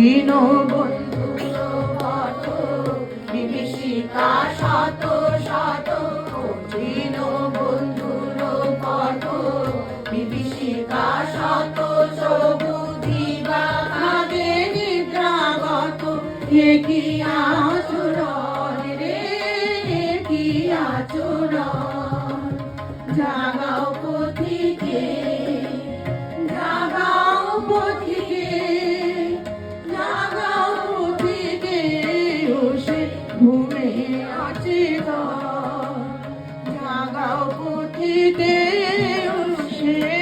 কঠিন বন্ধুর পথ বিভীষিকা শত শত, কঠিন বন্ধুর পথ বিভীষিকা শত বুদ্ধিবা ভাবে নিদ্রাগত। এ কি আচরণ রে, এ কি আচরণ, জাগাও পথিকে, জাগাও পথিকে, জাগাও পথিকে, সে ঘুমে আছে জাগাও পথিকে, সে